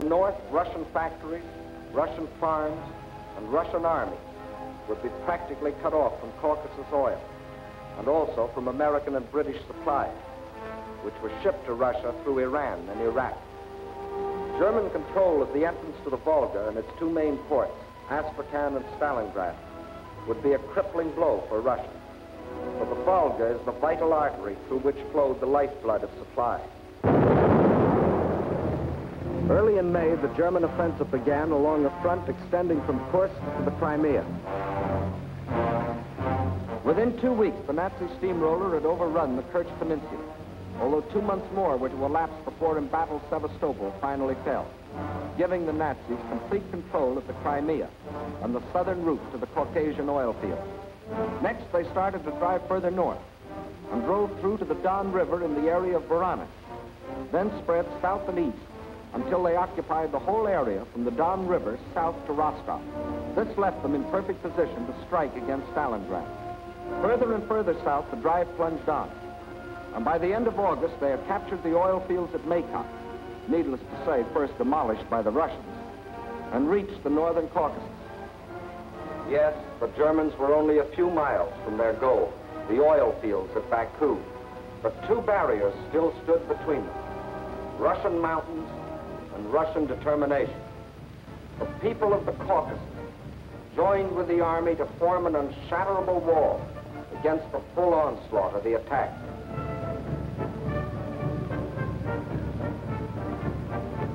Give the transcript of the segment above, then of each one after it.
north, Russian factories, Russian farms, and Russian armies would be practically cut off from Caucasus oil, and also from American and British supplies, which were shipped to Russia through Iran and Iraq. German control of the entrance to the Volga and its two main ports, Astrakhan and Stalingrad, would be a crippling blow for Russia. For the Volga is the vital artery through which flowed the lifeblood of supply. Early in May, the German offensive began along a front extending from Kursk to the Crimea. Within 2 weeks, the Nazi steamroller had overrun the Kerch Peninsula, although 2 months more were to elapse before embattled Sevastopol finally fell, giving the Nazis complete control of the Crimea and the southern route to the Caucasian oil fields. Next, they started to drive further north and drove through to the Don River in the area of Voronezh, then spread south and east until they occupied the whole area from the Don River south to Rostov. This left them in perfect position to strike against Stalingrad. Further and further south, the drive plunged on, and by the end of August, they had captured the oil fields at Maykop, needless to say, first demolished by the Russians, and reached the northern Caucasus. Yes, the Germans were only a few miles from their goal, the oil fields at Baku, but two barriers still stood between them: Russian mountains and Russian determination. The people of the Caucasus joined with the army to form an unshatterable wall against the full onslaught of the attack.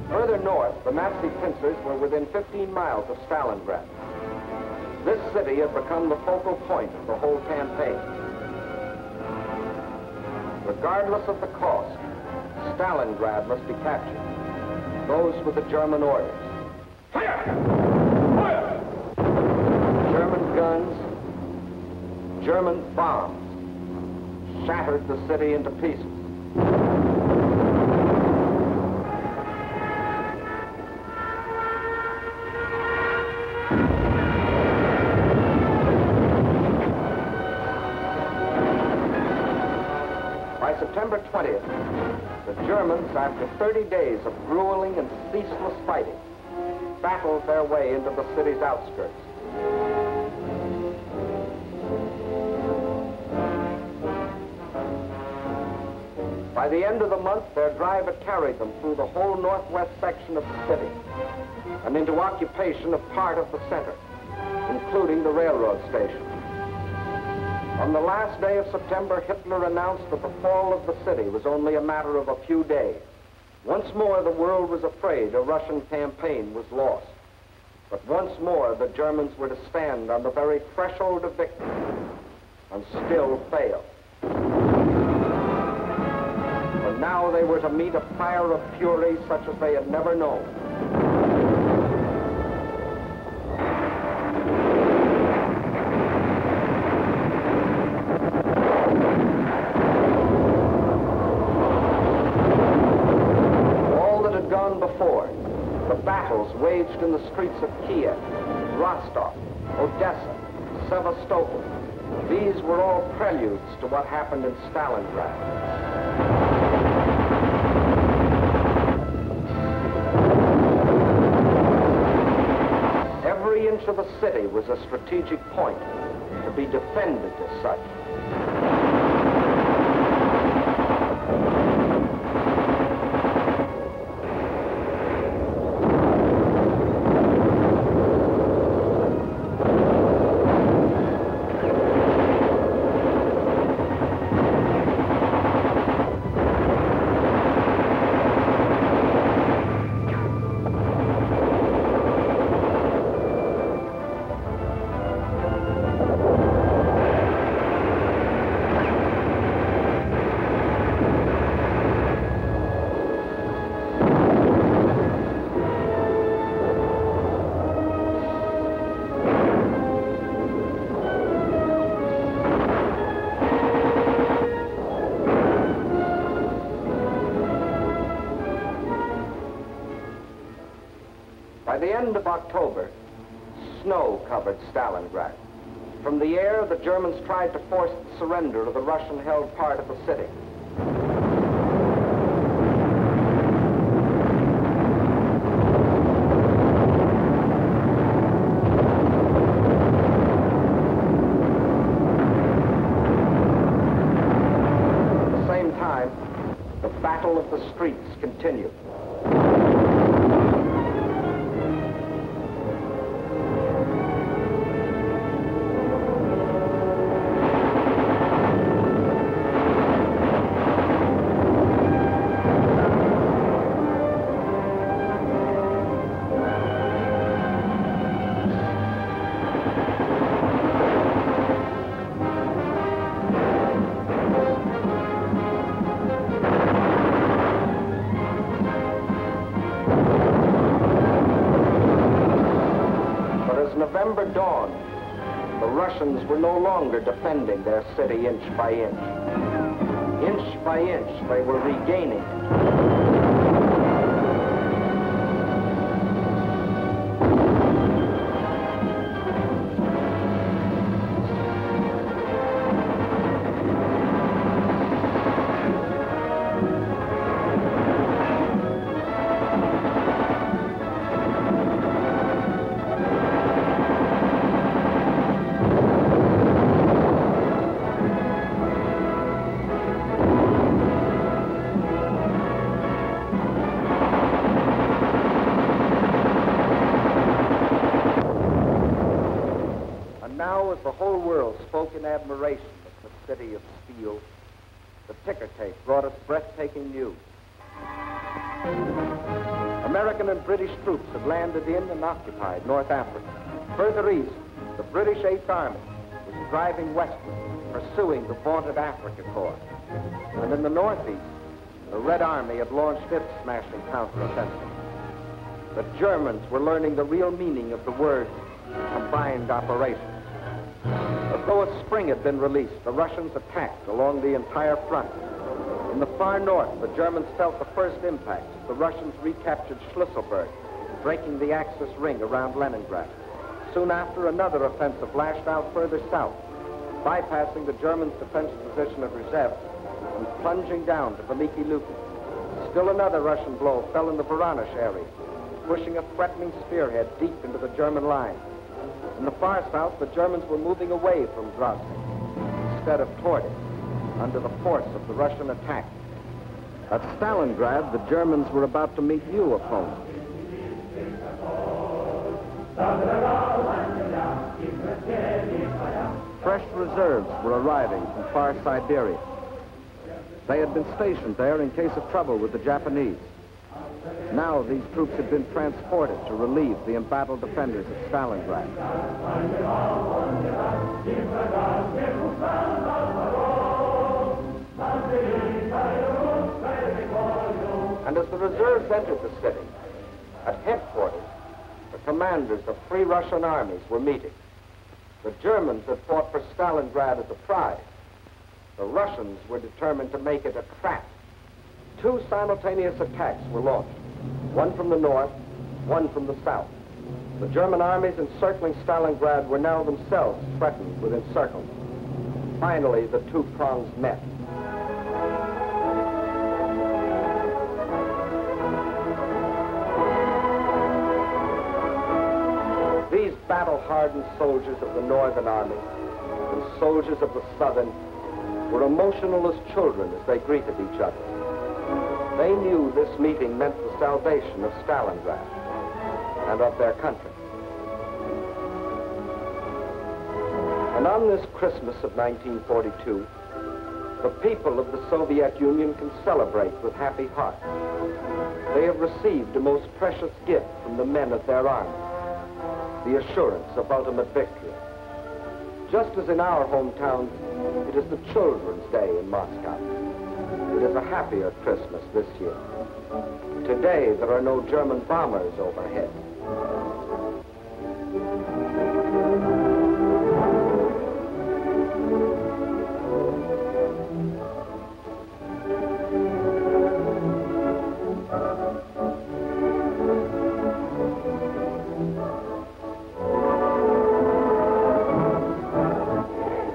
Further north, the Nazi pincers were within 15 miles of Stalingrad. This city had become the focal point of the whole campaign. Regardless of the cost, Stalingrad must be captured. Those were the German orders. Fire! Fire! German guns, German bombs shattered the city into pieces. By September 20th, the Germans, after 30 days of grueling and ceaseless fighting, battled their way into the city's outskirts. By the end of the month, their drive had carried them through the whole northwest section of the city and into occupation of part of the center, including the railroad station. On the last day of September, Hitler announced that the fall of the city was only a matter of a few days. Once more, the world was afraid a Russian campaign was lost. But once more, the Germans were to stand on the very threshold of victory and still fail. For now, they were to meet a fire of fury such as they had never known. Battles waged in the streets of Kiev, Rostov, Odessa, Sevastopol. These were all preludes to what happened in Stalingrad. Every inch of the city was a strategic point to be defended as such. By the end of October, snow covered Stalingrad. From the air, the Germans tried to force the surrender of the Russian-held part of the city. the streets continued. November dawned, the Russians were no longer defending their city inch by inch. Inch by inch, they were regaining it. Now, as the whole world spoke in admiration of the city of steel, the ticker tape brought us breathtaking news. American and British troops had landed in and occupied North Africa. Further east, the British Eighth Army was driving westward, pursuing the vaunted Africa Corps. And in the northeast, the Red Army had launched its smashing counteroffensive. The Germans were learning the real meaning of the word combined operations. As though a spring had been released, the Russians attacked along the entire front. In the far north, the Germans felt the first impacts. The Russians recaptured Schlüsselburg, breaking the Axis ring around Leningrad. Soon after, another offensive lashed out further south, bypassing the Germans' defense position of Rzhev and plunging down to Veliki Luki. Still another Russian blow fell in the Voronezh area, pushing a threatening spearhead deep into the German line. In the far south, the Germans were moving away from Grozny instead of toward it, under the force of the Russian attack. At Stalingrad, the Germans were about to meet new opponents. Fresh reserves were arriving from far Siberia. They had been stationed there in case of trouble with the Japanese. Now these troops had been transported to relieve the embattled defenders at Stalingrad. And as the reserves entered the city, at headquarters, the commanders of three Russian armies were meeting. The Germans had fought for Stalingrad as a prize. The Russians were determined to make it a trap. Two simultaneous attacks were launched, one from the north, one from the south. The German armies encircling Stalingrad were now themselves threatened with encirclement. Finally, the two prongs met. These battle-hardened soldiers of the Northern Army and soldiers of the Southern were emotional as children as they greeted each other. They knew this meeting meant the salvation of Stalingrad and of their country. And on this Christmas of 1942, the people of the Soviet Union can celebrate with happy hearts. They have received a most precious gift from the men of their army, the assurance of ultimate victory. Just as in our hometowns, it is the Children's Day in Moscow. It is a happier Christmas this year. Today, there are no German bombers overhead.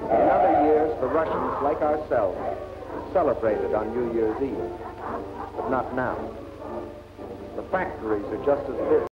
In other years, the Russians, like ourselves, celebrated on New Year's Eve, but not now. The factories are just as busy.